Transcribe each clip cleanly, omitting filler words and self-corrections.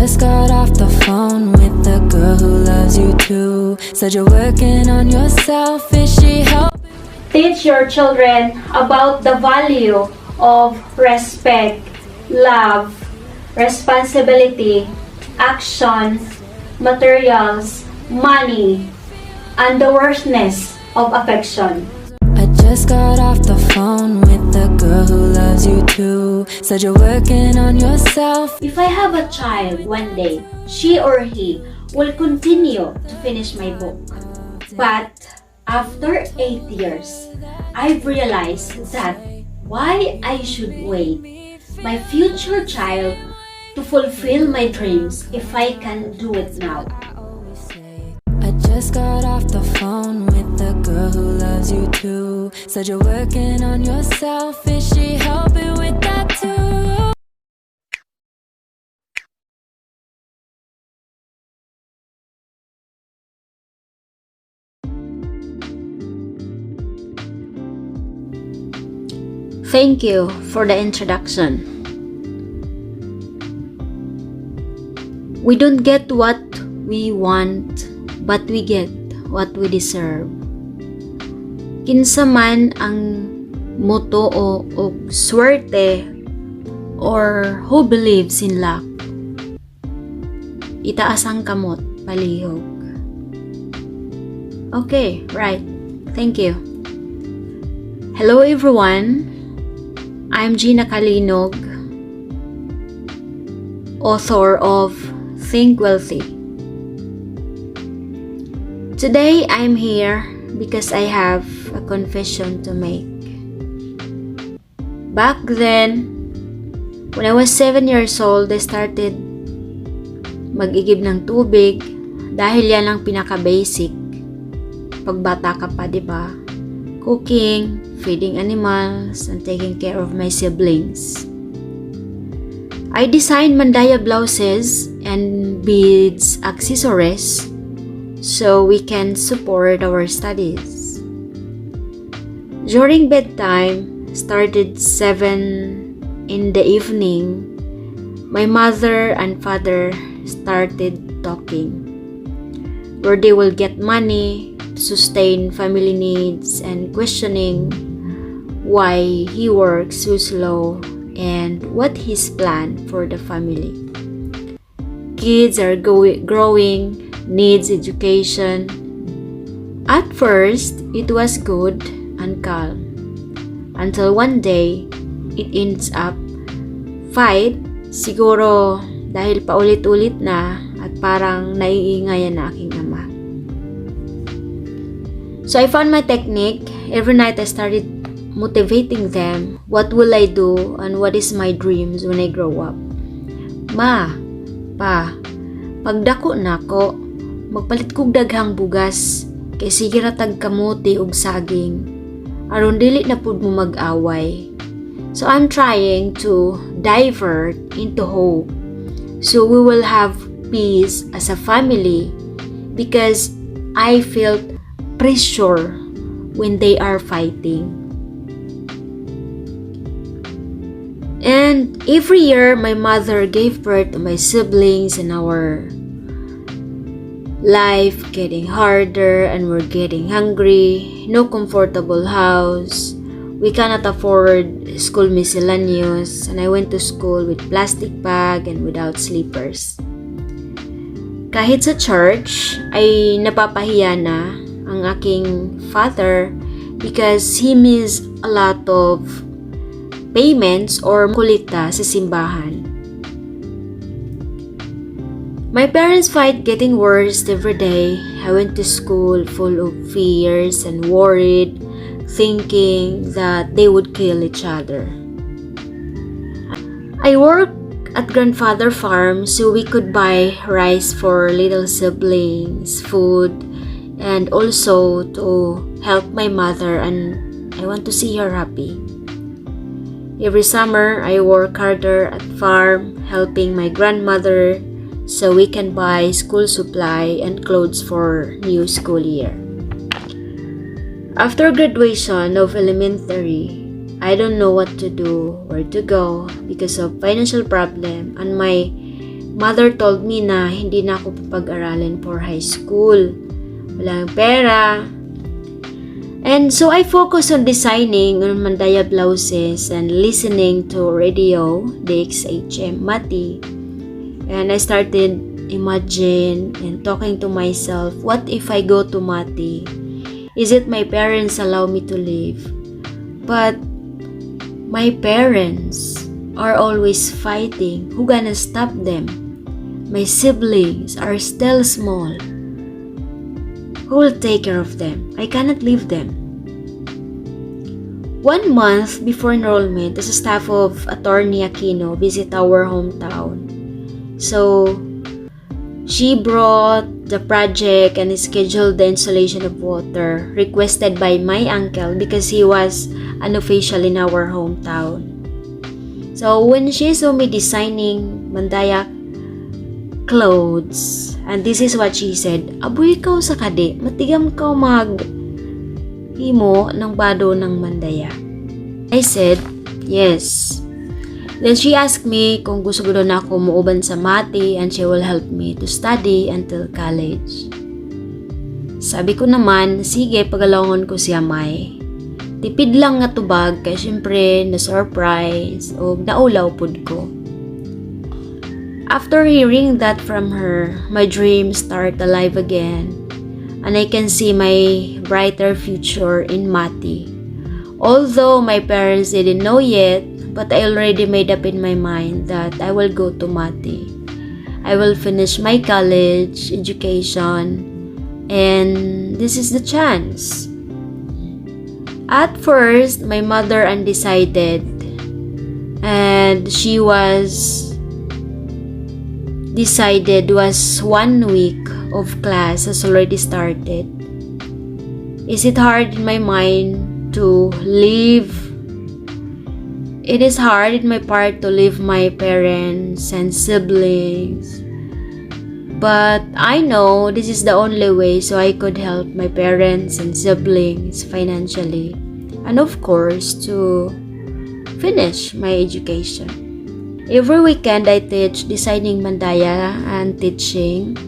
just got off the phone with the girl who loves you too. Said you're working on yourself, is she helping? Teach your children about the value of respect, love, responsibility, action, materials, money, and the worthiness of affection. I just got off the phone with the girl who loves you too. Said you're working on yourself. If I have a child one day, she or he will continue to finish my book. But after 8 years, I've realized that why I should wait my future child to fulfill my dreams if I can do it now. I just got off the phone with the girl who loves you too. Said you're working on yourself, is she helping with that too? Thank you for the introduction. We don't get what we want, but we get what we deserve. Kinsa man ang motoo o swerte or who believes in luck, itaas ang kamot, palihog. Okay, right. Thank you. Hello everyone. I'm Gina Calinog, author of Think Wealthy. Today I'm here because I have a confession to make. Back then, when I was 7 years old, I started mag-igib ng tubig dahil yan ang pinaka-basic. Pagbata ka pa, diba? Cooking, feeding animals, and taking care of my siblings. I designed mandaya blouses and beads accessories so we can support our studies. During bedtime, started 7 in the evening, my mother and father started talking, where they will get money to sustain family needs and questioning why he works so slow and what his plan for the family. Kids are growing, needs education. At first, it was good and calm until one day it ends up fight, siguro dahil paulit-ulit na at parang naiingayan na aking ama. So I found my technique. Every night I started motivating them. What will I do and what is my dreams when I grow up? Ma, pa, pagdako nako, magpalit kog daghang bugas kay sige ra tag kamote ug saging. Aron dili na pud mo mag-away. So I'm trying to divert into hope. So we will have peace as a family because I felt pressure when they are fighting. And every year, my mother gave birth to my siblings and our life getting harder and we're getting hungry, no comfortable house, we cannot afford school miscellaneous, and I went to school with plastic bag and without slippers. Kahit sa church, ay napapahiya na ang aking father because he missed a lot of payments or kulita sa simbahan. My parents' fight getting worse every day. I went to school full of fears and worried, thinking that they would kill each other. I worked at grandfather farm so we could buy rice for little siblings, food, and also to help my mother, and I want to see her happy. Every summer, I work harder at farm, helping my grandmother so we can buy school supply and clothes for new school year. After graduation of elementary, I don't know what to do, where to go because of financial problem, and my mother told me na hindi na ako papag-aralin for high school. Walang pera. And so I focused on designing on mandaya blouses and listening to radio, DXHM, Mati. And I started imagine and talking to myself, what if I go to Mati? Is it my parents allow me to live? But my parents are always fighting. Who gonna stop them? My siblings are still small. Who will take care of them? I cannot leave them. 1 month before enrollment, as a staff of Attorney Aquino visit our hometown. So, she brought the project and scheduled the installation of water requested by my uncle because he was an official in our hometown. So when she saw me designing mandaya clothes, and this is what she said, "Aboy ikaw sa kade, matigam ka himo ng bado ng mandaya." I said, "Yes." Then she asked me kung gusto ko na ako muuban sa Mati and she will help me to study until college. Sabi ko naman, sige, pagalawon ko siya may. Tipid lang nga tubag kaya syempre na-surprise o naulaw pud ko. After hearing that from her, my dreams start alive again and I can see my brighter future in Mati. Although my parents didn't know yet, but I already made up in my mind that I will go to Mati. I will finish my college education and this is the chance. At first, my mother undecided and she was decided was 1 week of class has already started. Is it hard in my mind to leave? It is hard in my part to leave my parents and siblings. But I know this is the only way so I could help my parents and siblings financially. And of course, to finish my education. Every weekend, I teach designing mandaya and teaching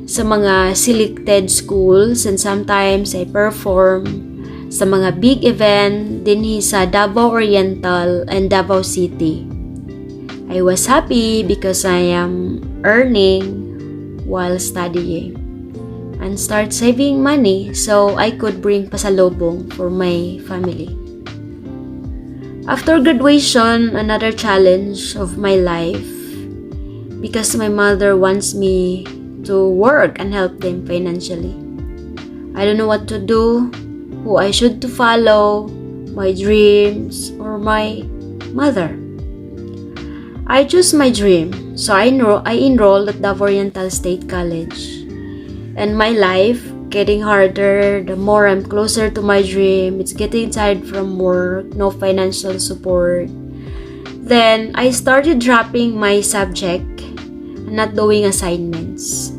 sa mga selected schools and sometimes I perform sa mga big event dinhi sa Davao Oriental and Davao City. I was happy because I am earning while studying and start saving money so I could bring pasalubong for my family. After graduation, another challenge of my life because my mother wants me to work and help them financially. I don't know what to do, who I should to follow, my dreams or my mother. I choose my dream, so I enrolled at the Oriental State College. And my life getting harder, the more I'm closer to my dream, it's getting tired from work, no financial support. Then, I started dropping my subject and not doing assignments.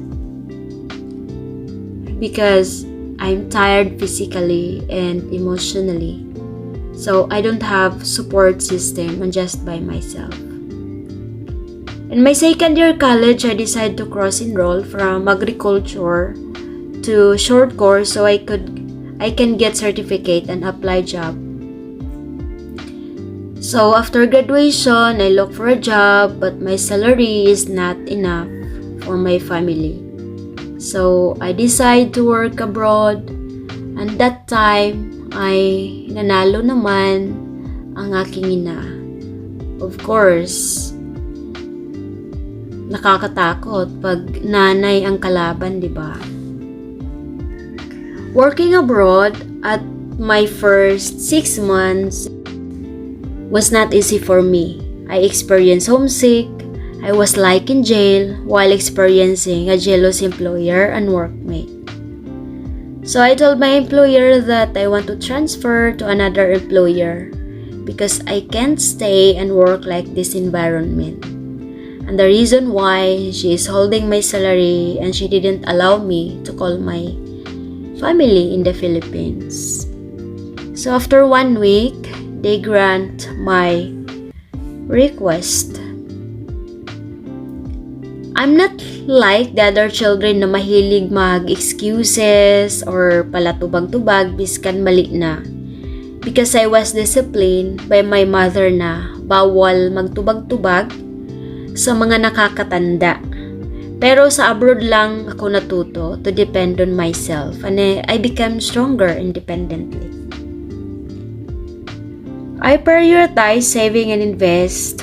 Because I'm tired physically and emotionally. So, I don't have support system and just by myself. In my second year college, I decided to cross-enroll from agriculture to short course so I can get certificate and apply job. So after graduation, I look for a job but my salary is not enough for my family. So I decide to work abroad and that time ay nanalo naman ang aking ina. Of course, nakakatakot pag nanay ang kalaban, di ba? Working abroad at my first 6 months was not easy for me. I experienced homesick. I was like in jail while experiencing a jealous employer and workmate. So I told my employer that I want to transfer to another employer because I can't stay and work like this environment. And the reason why she is holding my salary and she didn't allow me to call my family in the Philippines. So after 1 week, they grant my request. I'm not like the other children na mahilig mag-excuses or palatubag-tubag biskan mali na. Because I was disciplined by my mother na bawal magtubag-tubag sa mga nakakatanda. Pero sa abroad lang ako natuto to depend on myself and I became stronger independently. I prioritize saving and invest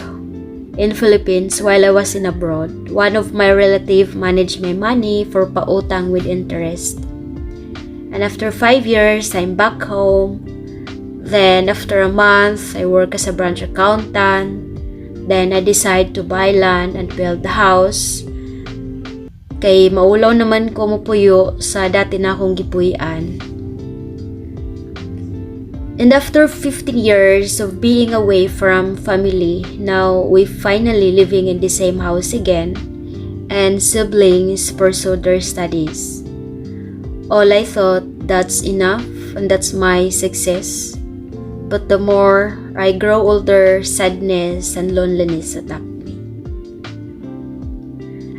in Philippines while I was in abroad. One of my relative managed my money for pautang with interest. And after 5 years, I'm back home. Then after a month, I work as a branch accountant. Then I decide to buy land and build the house. Kay maulaw naman ko mupuyo sa dati na akong gipuy-an. And after 15 years of being away from family, now we finally living in the same house again, and siblings pursue their studies. All I thought that's enough and that's my success. But the more I grow older, sadness and loneliness attack me.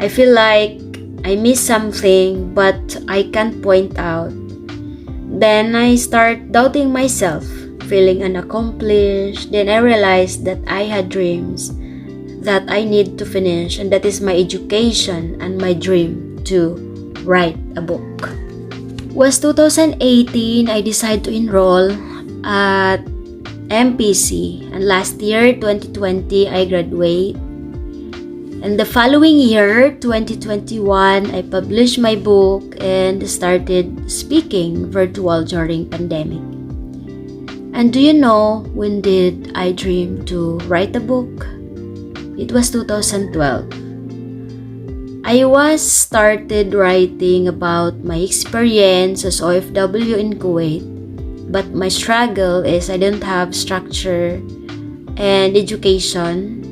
I feel like I miss something but I can't point out. Then I start doubting myself, feeling unaccomplished. Then I realized that I had dreams that I need to finish, and that is my education and my dream to write a book. Was 2018, I decided to enroll at MPC, and last year, 2020, I graduate. And the following year, 2021, I published my book and started speaking virtual during pandemic. And do you know when did I dream to write a book? It was 2012. I was started writing about my experience as OFW in Kuwait, but my struggle is I don't have structure and education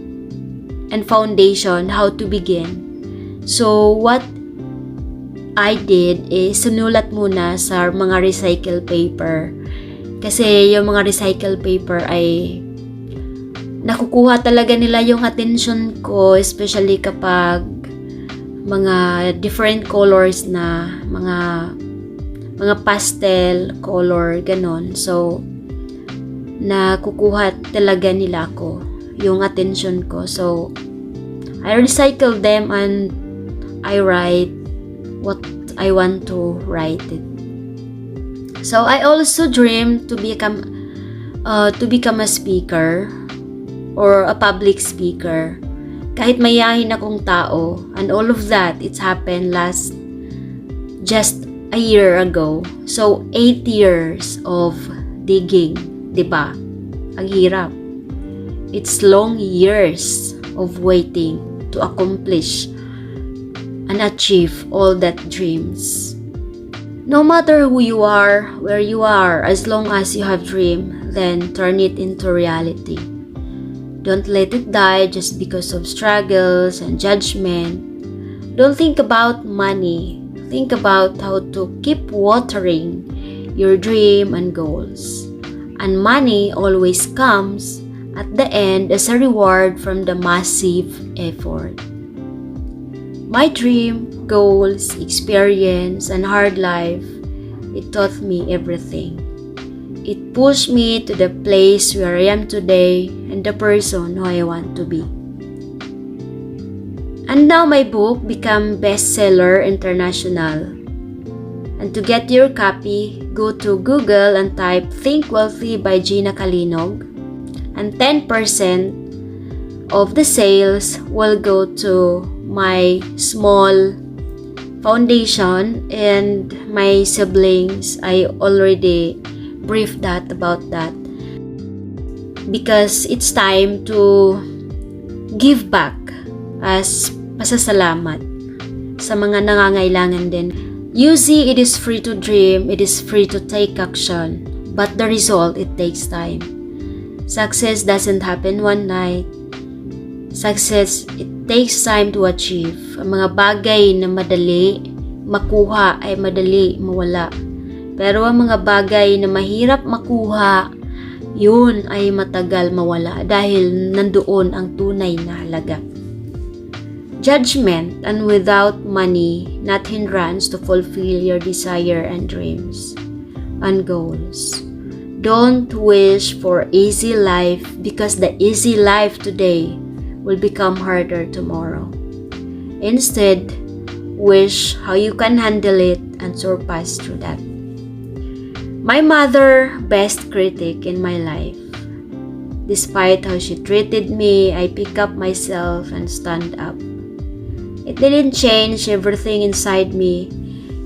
and foundation how to begin. So what I did is sinulat muna sa mga recycle paper. Kasi yung mga recycle paper ay nakukuha talaga nila yung attention ko, especially kapag mga different colors na mga pastel color ganon. So nakukuha talaga nila ako yung attention ko. So I recycle them and I write what I want to write it. So I also dream to become a speaker or a public speaker. Kahit mayahin akong tao, and all of that, it's happened just a year ago. So 8 years of digging, 'di ba? Ang hirap. It's long years of waiting to accomplish and achieve all that dreams. No matter who you are, where you are, as long as you have dream, then turn it into reality. Don't let it die just because of struggles and judgment. Don't think about money. Think about how to keep watering your dream and goals. And money always comes at the end as a reward from the massive effort. My dream, goals, experience, and hard life, it taught me everything. It pushed me to the place where I am today and the person who I want to be. And now my book became bestseller international. And to get your copy, go to Google and type Think Wealthy by Gina Calinog. And 10% of the sales will go to my small foundation and my siblings. I already briefed about that because it's time to give back as pasasalamat sa mga nangangailangan din. You see, it is free to dream, it is free to take action, but the result, it takes time. Success doesn't happen one night. Success, it takes time to achieve. Ang mga bagay na madali makuha ay madali mawala. Pero ang mga bagay na mahirap makuha, yun ay matagal mawala dahil nandoon ang tunay na halaga. judgment, and without money, not hindrance to fulfill your desire and dreams and goals. Don't wish for easy life because the easy life today will become harder tomorrow. Instead, wish how you can handle it and surpass through that. My mother, best critic in my life. Despite how she treated me, I pick up myself and stand up. It didn't change everything inside me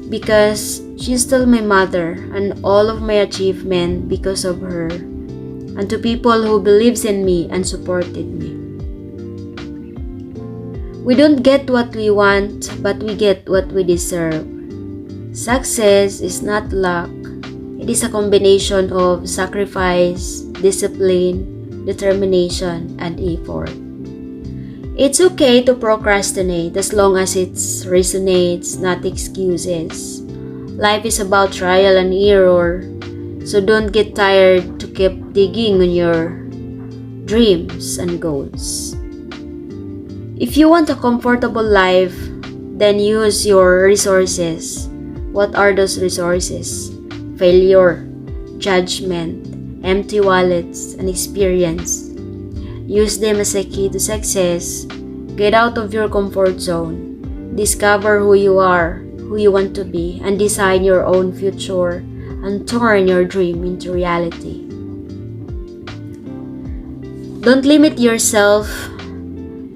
because she's still my mother, and all of my achievement because of her, and to people who believes in me and supported me. We don't get what we want, but we get what we deserve. Success is not luck. It is a combination of sacrifice, discipline, determination, and effort. It's okay to procrastinate as long as it resonates, not excuses. Life is about trial and error, so don't get tired to keep digging on your dreams and goals. If you want a comfortable life, then use your resources. What are those resources? Failure, judgment, empty wallets, and experience. Use them as a key to success. Get out of your comfort zone. Discover who you are, who you want to be, and design your own future and turn your dream into reality. Don't limit yourself.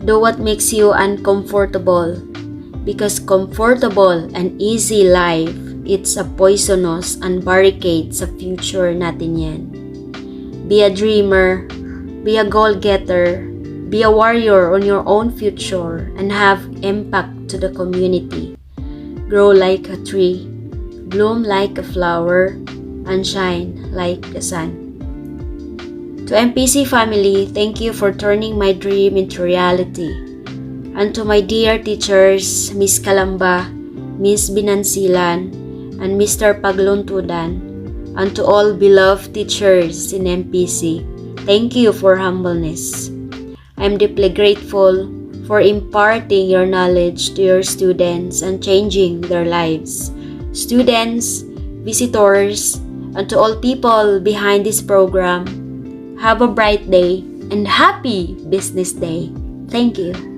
Do what makes you uncomfortable, because comfortable and easy life, it's a poisonous and barricades a future natin yan. Be a dreamer, be a goal-getter, be a warrior on your own future, and have impact to the community. Grow like a tree, bloom like a flower, and shine like the sun. To MPC family, thank you for turning my dream into reality. And to my dear teachers, Miss Calamba, Miss Binansilan, and Mr. Pagluntudan, and to all beloved teachers in MPC, thank you for humbleness. I am deeply grateful for imparting your knowledge to your students and changing their lives. Students, visitors, and to all people behind this program, have a bright day and happy business day. Thank you.